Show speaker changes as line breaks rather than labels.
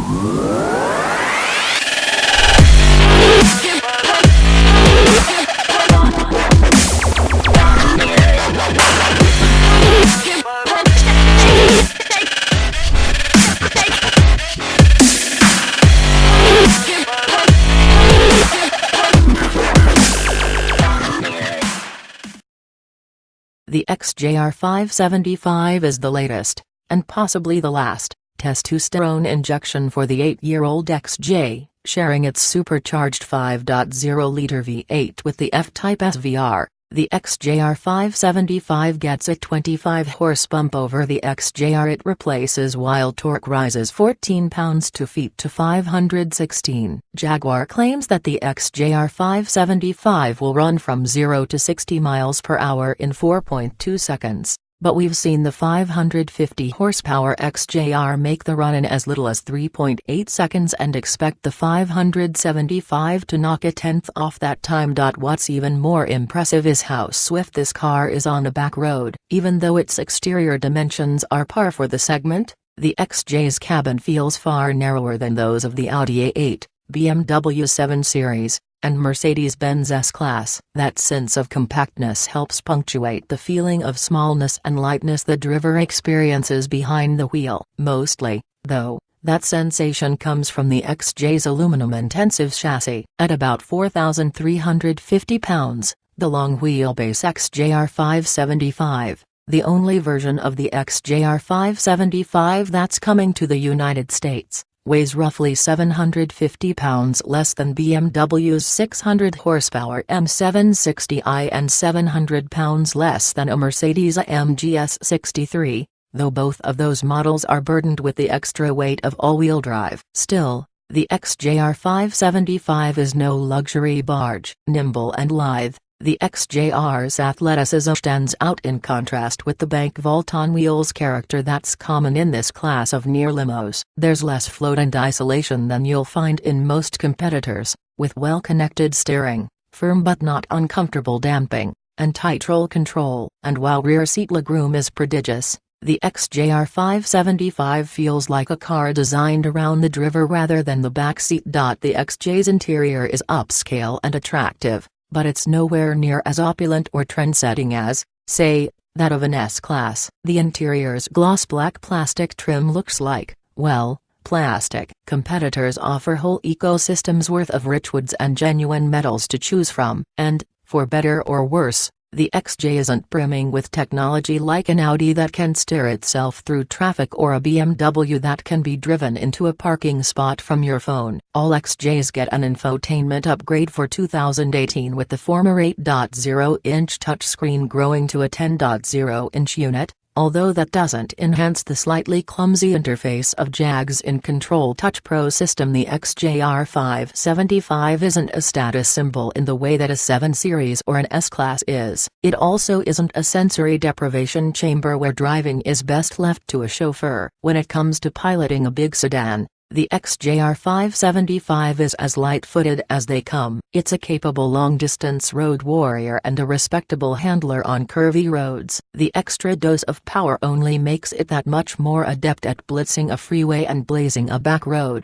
The XJR575 is the latest, and possibly the last, testosterone injection for the 8-year-old XJ, sharing its supercharged 5.0-liter V8 with the F-type SVR. The XJR575 gets a 25 horse bump over the XJR it replaces while torque rises 14 pounds-feet to 516. Jaguar claims that the XJR575 will run from 0 to 60 miles per hour in 4.2 seconds. But we've seen the 550 horsepower XJR make the run in as little as 3.8 seconds and expect the 575 to knock a tenth off that time. What's even more impressive is how swift this car is on a back road. Even though its exterior dimensions are par for the segment, the XJ's cabin feels far narrower than those of the Audi A8, BMW 7 Series, and Mercedes-Benz S-class. That sense of compactness helps punctuate the feeling of smallness and lightness the driver experiences behind the wheel. Mostly, though, that sensation comes from the XJ's aluminum-intensive chassis. At about 4,350 pounds, the long-wheelbase XJR575, the only version of the XJR575 that's coming to the United States, weighs roughly 750 pounds less than BMW's 600 horsepower M760i and 700 pounds less than a Mercedes-AMG S63, though both of those models are burdened with the extra weight of all-wheel drive. Still, the XJR575 is no luxury barge. Nimble and lithe, the XJR's athleticism stands out in contrast with the bank vault on wheels character that's common in this class of near limos. There's less float and isolation than you'll find in most competitors, with well-connected steering, firm but not uncomfortable damping, and tight roll control. And while rear seat legroom is prodigious, the XJR575 feels like a car designed around the driver rather than the back seat. The XJ's interior is upscale and attractive, but it's nowhere near as opulent or trendsetting as, say, that of an S-class. The interior's gloss black plastic trim looks like, well, plastic. Competitors offer whole ecosystems worth of rich woods and genuine metals to choose from. And, for better or worse, the XJ isn't brimming with technology like an Audi that can steer itself through traffic or a BMW that can be driven into a parking spot from your phone. All XJs get an infotainment upgrade for 2018 with the former 8.0-inch touchscreen growing to a 10.0-inch unit, although that doesn't enhance the slightly clumsy interface of Jag's InControl Touch Pro system. The XJR575 isn't a status symbol in the way that a 7 Series or an S-class is. It also isn't a sensory deprivation chamber where driving is best left to a chauffeur. When it comes to piloting a big sedan, the XJR575 is as light-footed as they come. It's a capable long-distance road warrior and a respectable handler on curvy roads. The extra dose of power only makes it that much more adept at blitzing a freeway and blazing a back road.